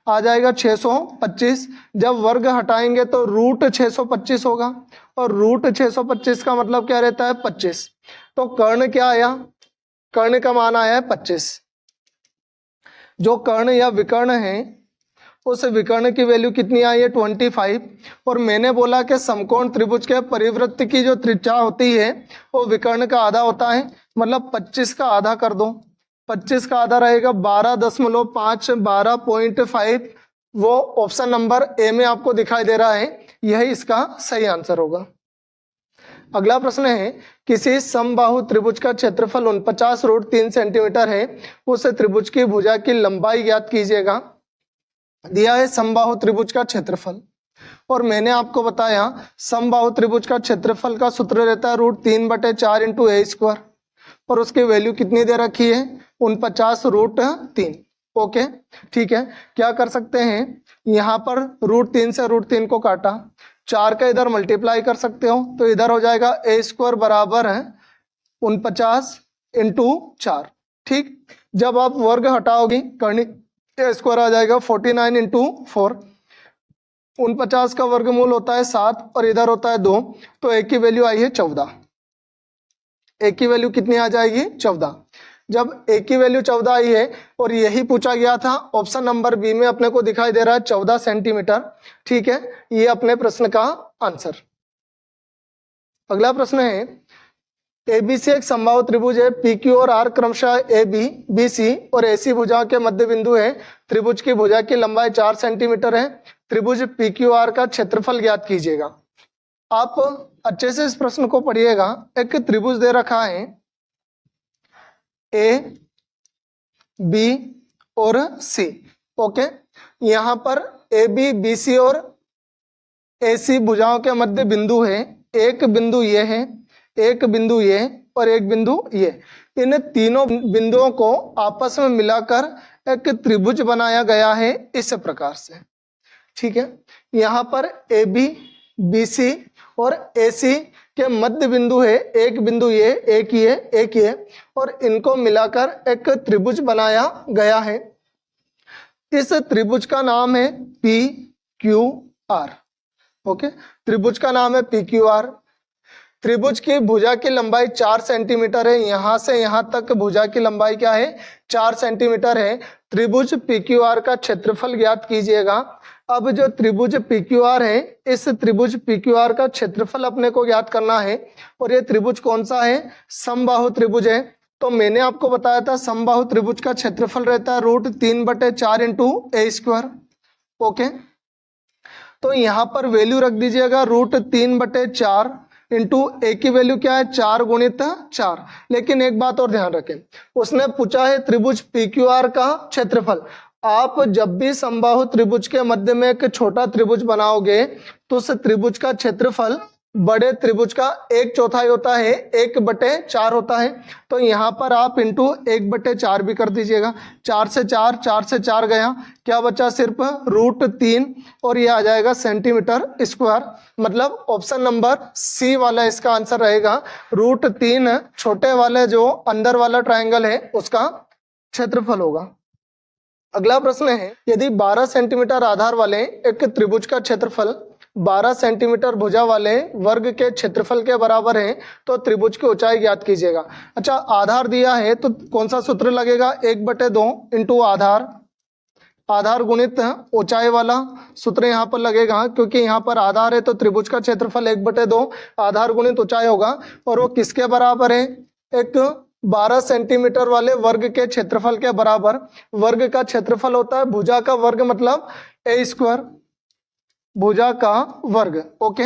आ जाएगा 625। जब वर्ग हटाएंगे तो रूट 625 होगा और रूट 625 का मतलब क्या रहता है, 25। तो कर्ण क्या आया, कर्ण का मान आया है 25। जो कर्ण या विकर्ण है उस विकर्ण की वैल्यू कितनी आई है, 25। और मैंने बोला कि समकोण त्रिभुज के परिवृत्त की जो त्रिज्या होती है वो विकर्ण का आधा होता है, मतलब 25 का आधा कर दो। 25 का आधा रहेगा 12.5, 12.5। वो ऑप्शन नंबर ए में आपको दिखाई दे रहा है, यही इसका सही आंसर होगा। अगला प्रश्न है, किसी समबाहु त्रिभुज का क्षेत्रफल 49√3 सेंटीमीटर है, उस त्रिभुज की भुजा की लंबाई ज्ञात कीजिएगा। दिया है समबाहु त्रिभुज का क्षेत्रफल और मैंने आपको बताया समबाहु त्रिभुज का क्षेत्रफल का सूत्र रहता है √3/4 इंटू ए स्क्वायर और उसकी वैल्यू कितनी दे रखी है, 49√3। ओके ठीक है, क्या कर सकते हैं, यहाँ पर √3 से √3 को काटा, 4 का इधर मल्टीप्लाई कर सकते हो तो इधर हो जाएगा ए स्क्वायर बराबर है 49 इंटू 4। ठीक, जब आप वर्ग हटाओगे कर्णी ए स्क्वायर आ जाएगा 49 इंटू 4। 49 का वर्गमूल होता है 7 और इधर होता है 2, तो एक की वैल्यू आई है 14। एक की वैल्यू कितनी आ जाएगी, 14। जब एक की वैल्यू 14 आई है और यही पूछा गया था, ऑप्शन नंबर बी में अपने को दिखाई दे रहा है 14 सेंटीमीटर। ठीक है, ये अपने प्रश्न का आंसर। अगला प्रश्न है, एबीसी एक समबाहु त्रिभुज है, पीक्यू और आर क्रमशः AB, BC और AC भुजाओं के मध्य बिंदु है। त्रिभुज की भुजा की लंबाई 4 सेंटीमीटर है। त्रिभुज PQR का क्षेत्रफल ज्ञात कीजिएगा। आप अच्छे से इस प्रश्न को पढ़िएगा। एक त्रिभुज दे रखा है A, B और C। ओके, यहाँ पर AB, BC और AC भुजाओं के मध्य बिंदु है। एक बिंदु ये है, एक बिंदु ये और एक बिंदु ये। इन तीनों बिंदुओं को आपस में मिलाकर एक त्रिभुज बनाया गया है इस प्रकार से। ठीक है, यहाँ पर AB, BC और AC के मध्य बिंदु है, एक बिंदु ये, एक ये, एक ये, और इनको मिलाकर एक त्रिभुज बनाया गया है। इस त्रिभुज का नाम है PQR। ओके, त्रिभुज का नाम है PQR। त्रिभुज की भुजा की लंबाई 4 सेंटीमीटर है। यहां से यहां तक भुजा की लंबाई क्या है, 4 सेंटीमीटर है। त्रिभुज PQR का क्षेत्रफल ज्ञात कीजिएगा। अब जो त्रिभुज PQR है, इस त्रिभुज PQR का क्षेत्रफल अपने को ज्ञात करना है। और ये त्रिभुज कौन सा है, समबाहु त्रिभुज है। तो मैंने आपको बताया था समबाहु त्रिभुज का क्षेत्रफल रहता है √3/4 इंटू ए स्क्वायर। ओके, तो यहाँ पर वैल्यू रख दीजिएगा √3/4 इंटू ए की वैल्यू क्या है, 4 गुणित 4। लेकिन एक बात और ध्यान रखें, उसने पूछा है त्रिभुज PQR का क्षेत्रफल। आप जब भी समबाहु त्रिभुज के मध्य में एक छोटा त्रिभुज बनाओगे तो उस त्रिभुज का क्षेत्रफल बड़े त्रिभुज का 1/4 होता है, 1/4 होता है। तो यहाँ पर आप इंटू 1/4 भी कर दीजिएगा। 4 से 4 गया, क्या बचा, सिर्फ √3 और ये आ जाएगा सेंटीमीटर स्क्वायर। मतलब ऑप्शन नंबर सी वाला इसका आंसर रहेगा। √3 छोटे वाले जो अंदर वाला ट्राइंगल है उसका क्षेत्रफल होगा। अगला प्रश्न है, यदि 12 सेंटीमीटर आधार वाले एक त्रिभुज का क्षेत्रफल 12 सेंटीमीटर भुजा वाले वर्ग के क्षेत्रफल के बराबर है तो त्रिभुज की ऊंचाई ज्ञात कीजिएगा। अच्छा, आधार दिया है तो कौन सा सूत्र लगेगा, 1/2 इंटू आधार गुणित ऊंचाई वाला सूत्र यहाँ पर लगेगा, क्योंकि यहाँ पर आधार है तो त्रिभुज का क्षेत्रफल 1/2 आधार गुणित ऊंचाई होगा। और वो किसके बराबर है, एक 12 सेंटीमीटर वाले वर्ग के क्षेत्रफल के बराबर। वर्ग का क्षेत्रफल होता है भुजा का वर्ग, मतलब a², भुजा का वर्ग। ओके,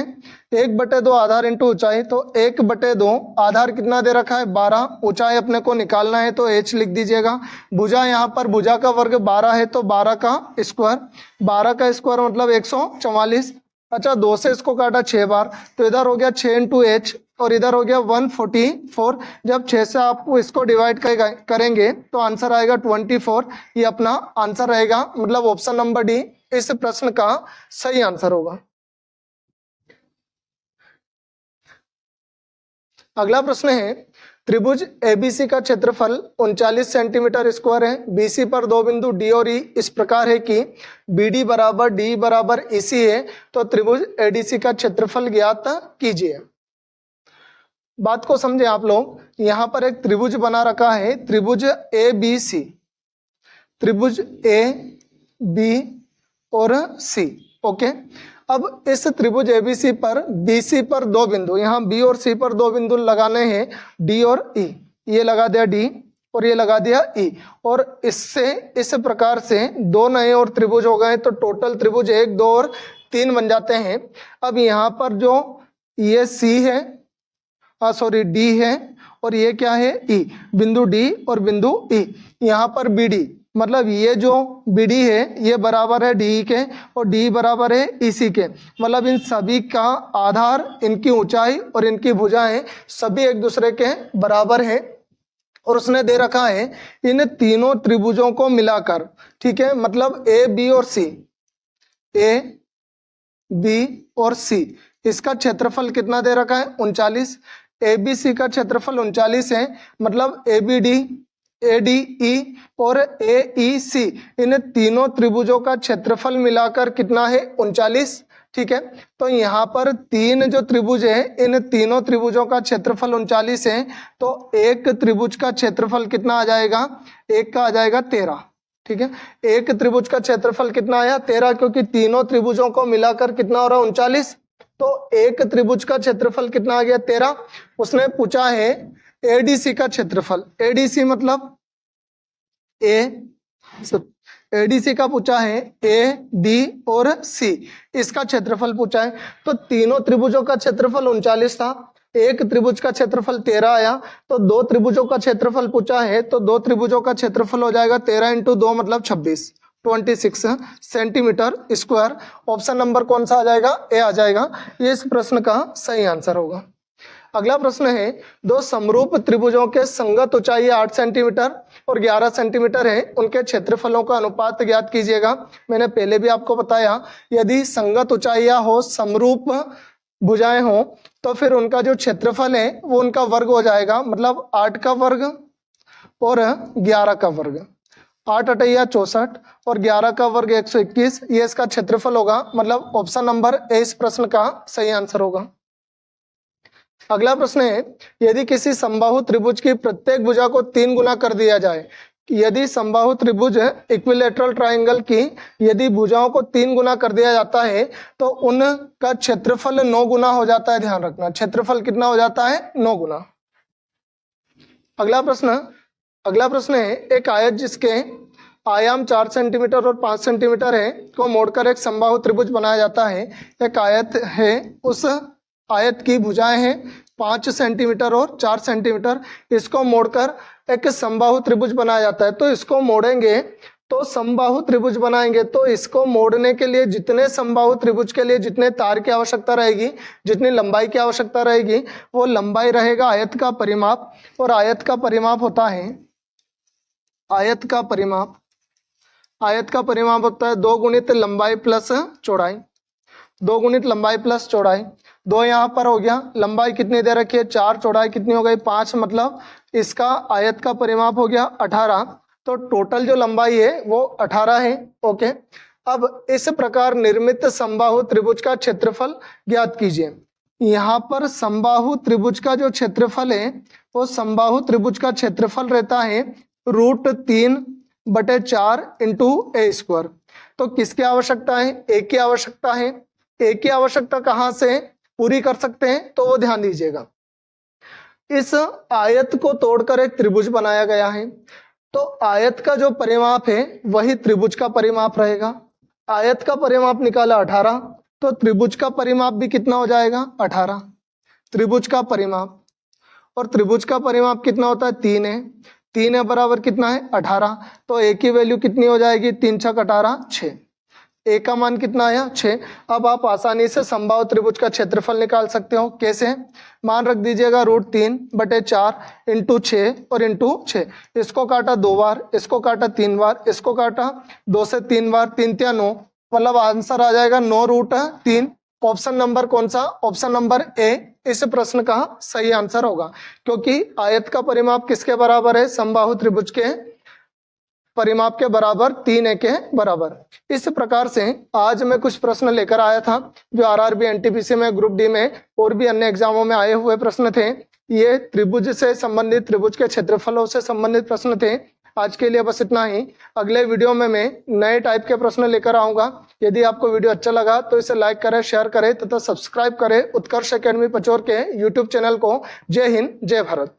1/2 आधार इंटू ऊंचाई, तो 1/2 आधार कितना दे रखा है 12, ऊंचाई अपने को निकालना है तो h लिख दीजिएगा। भुजा यहाँ पर भुजा का वर्ग 12 है तो 12 का स्क्वायर, 12 का स्क्वायर मतलब 144। अच्छा, 2 से इसको काटा 6 बार तो इधर हो गया 6 इंटू h और इधर हो गया 144। जब 6 से आप इसको डिवाइड करेंगे तो आंसर आएगा 24। ये अपना आंसर रहेगा, मतलब ऑप्शन नंबर डी इस प्रश्न का सही आंसर होगा। अगला प्रश्न है, त्रिभुज एबीसी का क्षेत्रफल 39 सेंटीमीटर स्क्वायर है। बीसी पर दो बिंदु डी और ई इस प्रकार है कि बीडी बराबर डी बराबर ईसी है, तो त्रिभुज एडीसी का क्षेत्रफल ज्ञात कीजिए। बात को समझे आप लोग, यहाँ पर एक त्रिभुज बना रखा है, त्रिभुज ए बी सी, त्रिभुज ए बी और सी। ओके, अब इस त्रिभुज एबीसी पर बीसी पर दो बिंदु, यहाँ बी और सी पर दो बिंदु लगाने हैं, डी और ई। ये लगा दिया डी और ये लगा दिया ई, और इससे इस प्रकार से दो नए और त्रिभुज हो गए, तो टोटल त्रिभुज 1, 2 और 3 बन जाते हैं। अब यहाँ पर जो ये सी है, सॉरी डी है, और ये क्या है ई, बिंदु डी और बिंदु ई। यहाँ पर बी डी, मतलब ये जो बी डी है ये बराबर है डी के और डी बराबर है इसी के, मतलब इन सभी का आधार, इनकी ऊंचाई और इनकी भुजाएं सभी एक दूसरे के बराबर हैं। और उसने दे रखा है इन तीनों त्रिभुजों को मिलाकर, ठीक है, मतलब ए बी और सी, ए बी और सी, इसका क्षेत्रफल कितना दे रखा है 39। ए बी सी का क्षेत्रफल 39 है, मतलब A B D, A D E और ए ई सी, इन तीनों त्रिभुजों का क्षेत्रफल मिलाकर कितना है 39। ठीक है, तो यहाँ पर तीन जो त्रिभुज है, इन तीनों त्रिभुजों का क्षेत्रफल 39 है, तो एक त्रिभुज का क्षेत्रफल कितना आ जाएगा, एक का आ जाएगा 13। ठीक है, एक त्रिभुज का क्षेत्रफल कितना आया 13, क्योंकि तीनों त्रिभुजों को मिलाकर कितना हो रहा है 39, तो एक त्रिभुज का क्षेत्रफल कितना आ गया 13। उसने पूछा है एडीसी का क्षेत्रफल, एडीसी मतलब एडीसी का पूछा है, ए बी और सी, इसका क्षेत्रफल पूछा है। तो तीनों त्रिभुजों का क्षेत्रफल 39 था, एक त्रिभुज का क्षेत्रफल 13 आया, तो दो त्रिभुजों का क्षेत्रफल पूछा है, तो दो त्रिभुजों का क्षेत्रफल हो जाएगा 13 इंटू 2 मतलब 26 सेंटीमीटर स्क्वायर। ऑप्शन नंबर कौन सा आ जाएगा, ए आ जाएगा। ये इस प्रश्न का सही आंसर होगा। अगला प्रश्न है, दो समरूप त्रिभुजों के संगत ऊंचाई 8 सेंटीमीटर और 11 सेंटीमीटर है, उनके क्षेत्रफलों का अनुपात ज्ञात कीजिएगा। मैंने पहले भी आपको बताया, यदि संगत ऊंचाइयां हो, समरूप भुजाएं हो, तो फिर उनका जो क्षेत्रफल है वो उनका वर्ग हो जाएगा, मतलब 8 का वर्ग और 11 का वर्ग, 8 8 64 और 11 का वर्ग 121, ये इसका क्षेत्रफल होगा, मतलब ऑप्शन नंबर ए इस प्रश्न का सही आंसर होगा। अगला प्रश्न है, यदि किसी समबाहु त्रिभुज की प्रत्येक भुजा को 3 गुना कर दिया जाए, यदि समबाहु त्रिभुज इक्विलैटरल ट्रायंगल की यदि भुजाओं को 3 गुना कर दिया जाता है तो उनका क्षेत्रफल 9 गुना हो जाता है। ध्यान रखना, क्षेत्रफल कितना हो जाता है 9 गुना। अगला प्रश्न है, एक आयत जिसके आयाम 4 सेंटीमीटर और 5 सेंटीमीटर है को मोड़कर एक समबाहु त्रिभुज बनाया जाता है। एक आयत है, उस आयत की भुजाएं हैं 5 सेंटीमीटर और 4 सेंटीमीटर, इसको मोड़कर एक समबाहु त्रिभुज बनाया जाता है। तो इसको मोड़ेंगे तो समबाहु त्रिभुज बनाएंगे, तो इसको मोड़ने के लिए जितने समबाहु त्रिभुज के लिए जितने तार की आवश्यकता रहेगी, जितनी लंबाई की आवश्यकता रहेगी, वो लंबाई रहेगा आयत का परिमाप। और आयत का परिमाप होता है, आयत का परिमाप होता है 2 गुणित लंबाई प्लस चौड़ाई, 2 गुणित लंबाई प्लस चौड़ाई। 2 यहाँ पर हो गया, लंबाई कितनी दे रखी है 4, चौड़ाई कितनी हो गई 5, मतलब इसका आयत का परिमाप हो गया 18। तो टोटल जो लंबाई है वो 18 है। ओके, अब इस प्रकार निर्मित समबाहु त्रिभुज का क्षेत्रफल ज्ञात कीजिए। यहाँ पर समबाहु त्रिभुज का जो क्षेत्रफल है वो समबाहु त्रिभुज का क्षेत्रफल रहता है √3/4 इंटू ए स्क्वायर। तो किसकी आवश्यकता है? ए की आवश्यकता है। ए की आवश्यकता कहाँ से पूरी कर सकते हैं तो वो ध्यान दीजिएगा। इस आयत को तोड़कर एक त्रिभुज बनाया गया है, तो आयत का जो परिमाप है वही त्रिभुज का परिमाप रहेगा। आयत का परिमाप निकाला 18, तो त्रिभुज का परिमाप भी कितना हो जाएगा? 18 त्रिभुज का परिमाप। और त्रिभुज का परिमाप कितना होता है? 3 है। 3 है बराबर कितना है? 18। तो ए की वैल्यू कितनी हो जाएगी? 3 छक 18 6। ए का मान कितना आया? 6। अब आप आसानी से समबाहु त्रिभुज का क्षेत्रफल निकाल सकते हो। कैसे? मान रख दीजिएगा √3/4 इंटू 6 और इंटू 6। इसको काटा 2 बार, इसको काटा 3 बार, इसको काटा 2 से 3 बार, 3 × 9, मतलब आंसर आ जाएगा 9√3। ऑप्शन नंबर कौन सा? ऑप्शन नंबर ए इस प्रश्न का सही आंसर होगा, क्योंकि आयत का परिमाप किसके बराबर है? समबाहु त्रिभुज के परिमाप के बराबर, 3a के बराबर। इस प्रकार से आज मैं कुछ प्रश्न लेकर आया था जो आरआरबी, एनटीपीसी में, ग्रुप डी में और भी अन्य एग्जामों में आए हुए प्रश्न थे। ये त्रिभुज से संबंधित, त्रिभुज के क्षेत्रफलों से संबंधित प्रश्न थे। आज के लिए बस इतना ही। अगले वीडियो में मैं नए टाइप के प्रश्न लेकर आऊंगा। यदि आपको वीडियो अच्छा लगा तो इसे लाइक करें, शेयर करें तथा सब्सक्राइब करें उत्कर्ष एकेडमी पचोर के यूट्यूब चैनल को। जय हिंद, जय भारत।